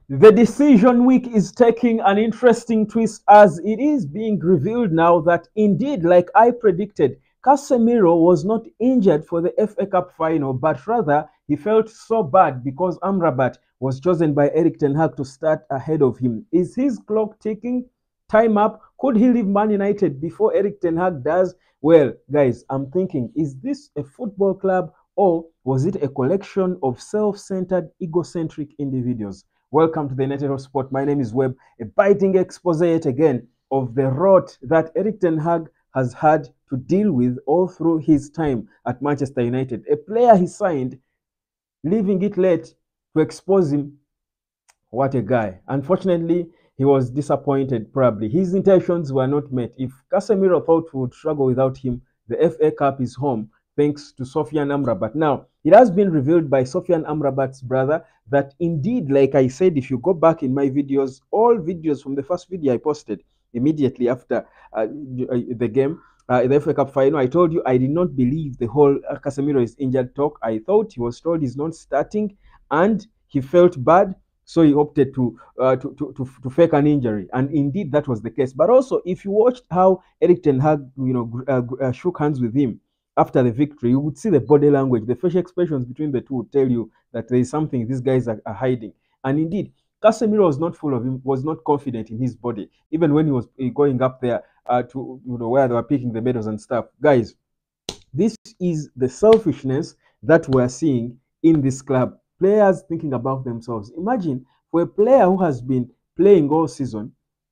The decision week is taking an interesting twist as it is being revealed now that indeed, like I predicted, Casemiro was not injured for the FA Cup final, but rather he felt so bad because Amrabat was chosen by Eric Ten Hag to start ahead of him. Is his clock ticking? Time up? Could he leave Man United before Eric Ten Hag does? Well, guys, I'm thinking, is this a football club or was it a collection of self-centered, egocentric individuals? Welcome to the United of Sport. My name is Webb, a biting expose yet again of the rot that Eric Ten Hag has had to deal with all through his time at Manchester United. A player he signed, leaving it late to expose him. What a guy. Unfortunately, he was disappointed probably. His intentions were not met. If Casemiro thought we would struggle without him, the FA Cup is home thanks to Sofian Amrabat. Now, it has been revealed by Sofian Amrabat's brother that indeed, like I said, if you go back in my videos, all videos from the first video I posted immediately after the game, the FA Cup final, I told you I did not believe the whole Casemiro is injured talk. I thought he was told he's not starting and he felt bad, so he opted to fake an injury, and indeed that was the case. But also, if you watched how Eric Ten Hag, shook hands with him after the victory, you would see the body language, the facial expressions between the two would tell you that there is something these guys are hiding. And indeed, Casemiro was not full of him, was not confident in his body, even when he was going up there to where they were picking the medals and stuff. Guys, this is the selfishness that we're seeing in this club. Players thinking about themselves. Imagine for a player who has been playing all season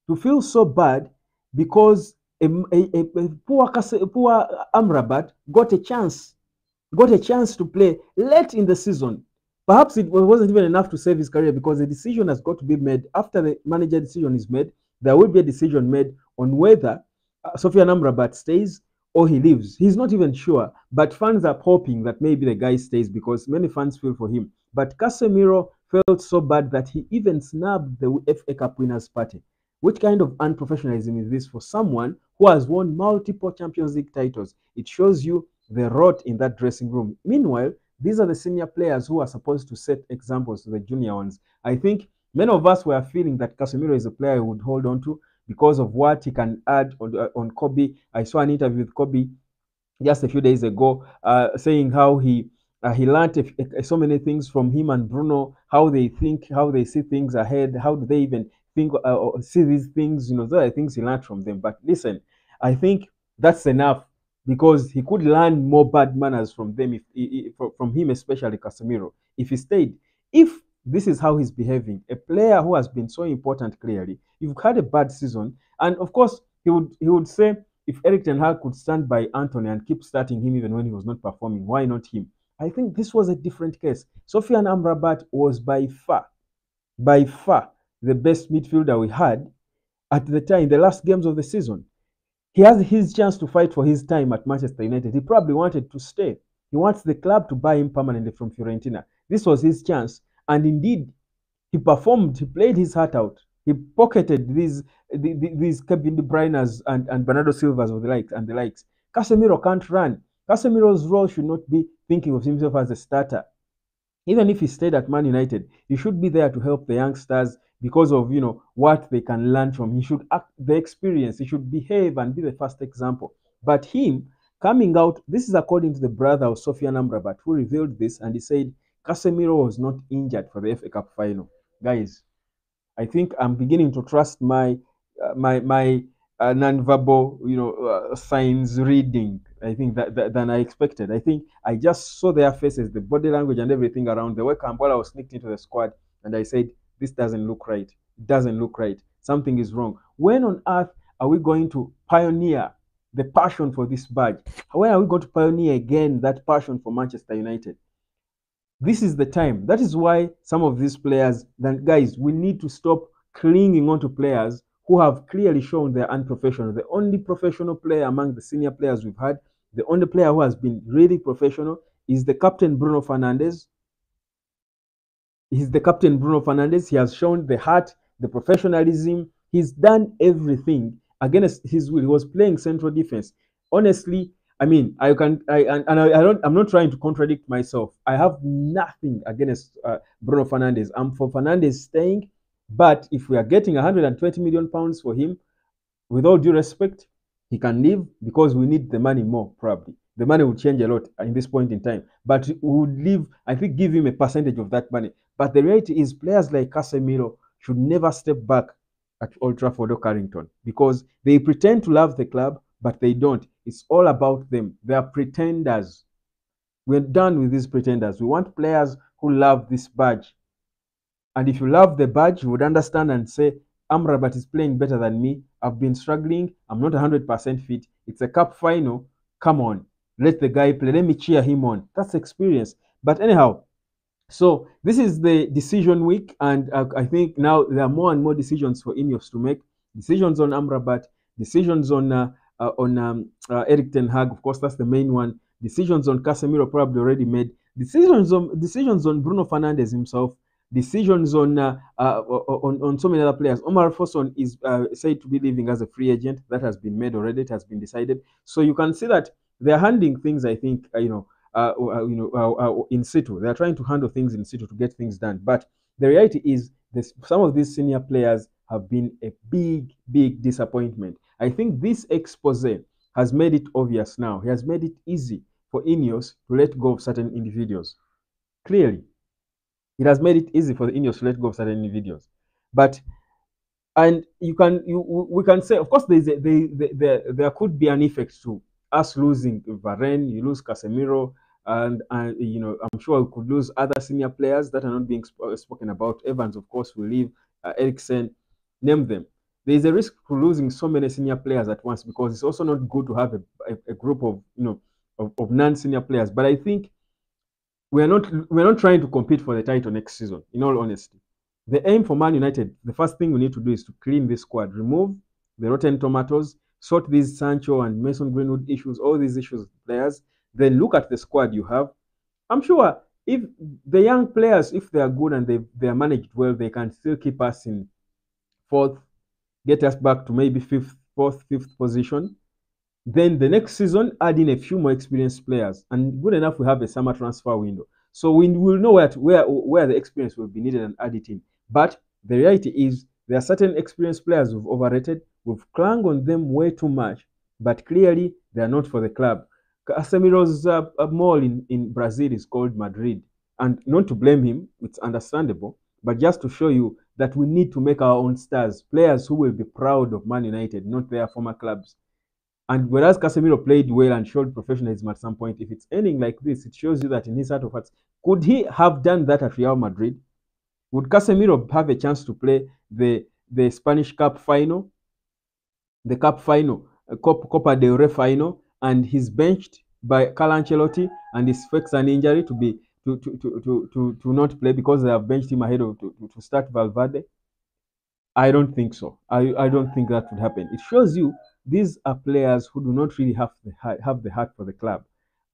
to feel so bad because a poor Amrabat got a chance to play late in the season. Perhaps it wasn't even enough to save his career because the decision has got to be made. After the manager decision is made, there will be a decision made on whether Sofian Amrabat stays or he leaves. He's not even sure, but fans are hoping that maybe the guy stays because many fans feel for him. But Casemiro felt so bad that he even snubbed the FA Cup winners' party. Which kind of unprofessionalism is this for someone who has won multiple Champions League titles? It shows you the rot in that dressing room. Meanwhile, these are the senior players who are supposed to set examples to the junior ones. I think many of us were feeling that Casemiro is a player who would hold on to because of what he can add on Kobe. I saw an interview with Kobe just a few days ago saying how he learned so many things from him and Bruno, how they think, how they see things ahead, how do they even think or see these things. Those are things he learned from them. But listen, I think that's enough because he could learn more bad manners from them, from him, especially Casemiro, if he stayed. If this is how he's behaving, a player who has been so important, clearly, you've had a bad season, and of course, he would say, if Eric Ten Hag could stand by Anthony and keep starting him even when he was not performing, why not him? I think this was a different case. Sofian Amrabat was by far, the best midfielder we had at the time, in the last games of the season. He has his chance to fight for his time at Manchester United. He probably wanted to stay. He wants the club to buy him permanently from Fiorentina. This was his chance. And indeed, he performed. He played his heart out. He pocketed these Kevin De Bruyne's and Bernardo Silva's of the likes. Casemiro can't run. Casemiro's role should not be thinking of himself as a starter. Even if he stayed at Man United, he should be there to help the youngsters because of what they can learn from. He should act the experience. He should behave and be the first example. But him coming out, this is according to the brother of Sofian Amrabat, who revealed this, and he said Casemiro was not injured for the FA Cup final. Guys, I think I'm beginning to trust my non-verbal signs reading. I think that than I expected. I think I just saw their faces, the body language and everything around. The way Kambola was sneaked into the squad, and I said, this doesn't look right. It doesn't look right. Something is wrong. When on earth are we going to pioneer the passion for this badge? When are we going to pioneer again that passion for Manchester United? This is the time. That is why some of these players, then guys, we need to stop clinging on to players who have clearly shown they're unprofessional. The only professional player among the senior players we've had, the only player who has been really professional is the captain Bruno Fernandes. He's the captain Bruno Fernandes. He has shown the heart, the professionalism. He's done everything against his will. He was playing central defense. Honestly, I'm not trying to contradict myself. I have nothing against Bruno Fernandes. I'm for Fernandes staying But if we are getting 120 million pounds for him, with all due respect, he can leave because we need the money more, probably. The money will change a lot in this point in time. But we would leave, I think, give him a percentage of that money. But the reality is players like Casemiro should never step back at Old Trafford or Carrington because they pretend to love the club, but they don't. It's all about them. They are pretenders. We're done with these pretenders. We want players who love this badge. And if you love the badge, you would understand and say, Amrabat is playing better than me. I've been struggling. I'm not 100% fit. It's a cup final. Come on. Let the guy play. Let me cheer him on. That's experience. But anyhow, so this is the decision week, and I think now there are more and more decisions for Ineos to make. Decisions on Amrabat, decisions on Eric Ten Hag. Of course, that's the main one. Decisions on Casemiro probably already made. Decisions on Bruno Fernandes himself. Decisions on so many other players. Omar Foson is said to be leaving as a free agent. That has been made already. It has been decided. So you can see that they're handing things. I think in situ. They are trying to handle things in situ to get things done. But the reality is, some of these senior players have been a big, big disappointment. I think this expose has made it obvious now. He has made it easy for Ineos to let go of certain individuals. Clearly, it has made it easy for the Ineos to let go of certain individuals. But we can say, of course, there could be an effect to us losing Varane. You lose Casemiro, and I'm sure we could lose other senior players that are not being spoken about. Evans, of course, will leave. Eriksen, name them. There is a risk for losing so many senior players at once because it's also not good to have a group of of non-senior players. But I think we're not trying to compete for the title next season. In all honesty, the aim for Man United, the first thing we need to do is to clean this squad, remove the rotten tomatoes, sort these Sancho and Mason Greenwood issues, all these issues with players, then look at the squad you have. I'm sure if the young players, if they are good and they are managed well, they can still keep us in fourth, get us back to maybe fourth, fifth position. Then the next season, add in a few more experienced players. And good enough, we have a summer transfer window. So we will know where the experience will be needed and add it in. But the reality is there are certain experienced players we've overrated. We've clung on them way too much. But clearly, they are not for the club. Casemiro's mall in Brazil is called Madrid. And not to blame him, it's understandable. But just to show you that we need to make our own stars. Players who will be proud of Man United, not their former clubs. And whereas Casemiro played well and showed professionalism at some point, if it's ending like this, it shows you that in his heart of hearts, could he have done that at Real Madrid? Would Casemiro have a chance to play the Spanish Cup final, the Cup final, Copa del Rey final, and he's benched by Carlo Ancelotti and he's fakes an injury to not play because they have benched him ahead of to start Valverde? I don't think so. I don't think that would happen. It shows you these are players who do not really have the heart for the club.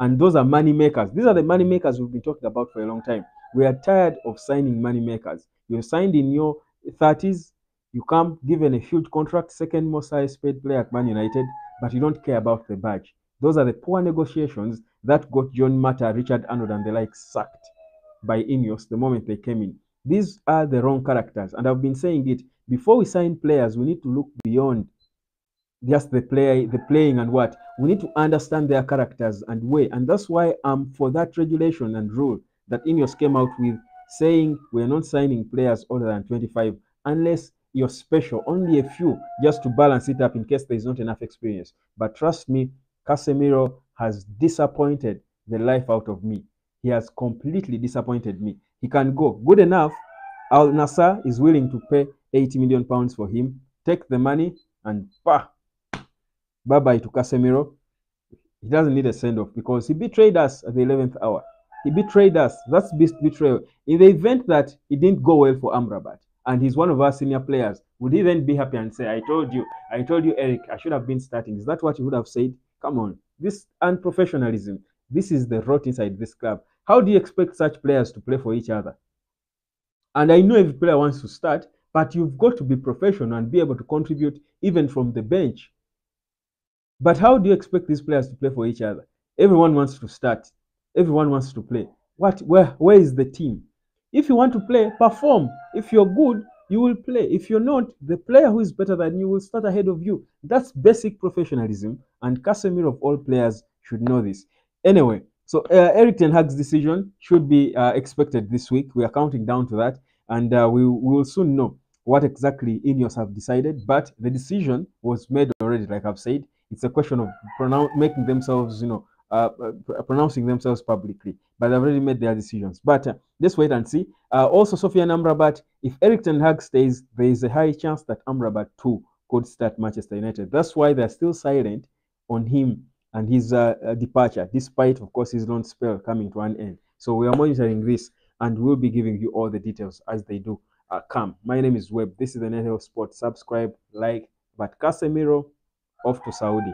And those are money makers. These are the money makers we've been talking about for a long time. We are tired of signing money makers. You're signed in your 30s, you come given a huge contract, second most highest paid player at Man United, but you don't care about the badge. Those are the poor negotiations that got John Mata, Richard Arnold, and the like sacked by Ineos the moment they came in. These are the wrong characters. And I've been saying it, before we sign players, we need to look beyond just the playing and what. We need to understand their characters and way. And that's why I'm for that regulation and rule that Ineos came out with, saying we're not signing players older than 25 unless you're special, only a few, just to balance it up in case there's not enough experience. But trust me, Casemiro has disappointed the life out of me. He has completely disappointed me. He can go. Good enough. Al Nassr is willing to pay 80 million pounds for him. Take the money and bye-bye to Casemiro. He doesn't need a send-off because he betrayed us at the 11th hour. He betrayed us. That's betrayal. In the event that it didn't go well for Amrabat and he's one of our senior players, would he then be happy and say, I told you, Eric, I should have been starting? Is that what he would have said? Come on. This unprofessionalism, this is the rot inside this club. How do you expect such players to play for each other? And I know every player wants to start, but you've got to be professional and be able to contribute even from the bench. But how do you expect these players to play for each other? Everyone wants to start. Everyone wants to play. Where is the team? If you want to play, perform. If you're good, you will play. If you're not, the player who is better than you will start ahead of you. That's basic professionalism, and Casemiro of all players should know this. Anyway, so Eric Ten Hag's decision should be expected this week. We are counting down to that, and we will soon know what exactly Ineos have decided. But the decision was made already, like I've said. It's a question of making themselves, pronouncing themselves publicly. But they've already made their decisions. But let's wait and see. Also, Sofian Amrabat, if Eric Ten Hag stays, there is a high chance that Amrabat too could start Manchester United. That's why they're still silent on him and his departure, despite, of course, his loan spell coming to an end. So we are monitoring this, and we'll be giving you all the details as they do come. My name is Webb. This is the Net Health Sport. Subscribe, like, but Casemiro off to Saudi.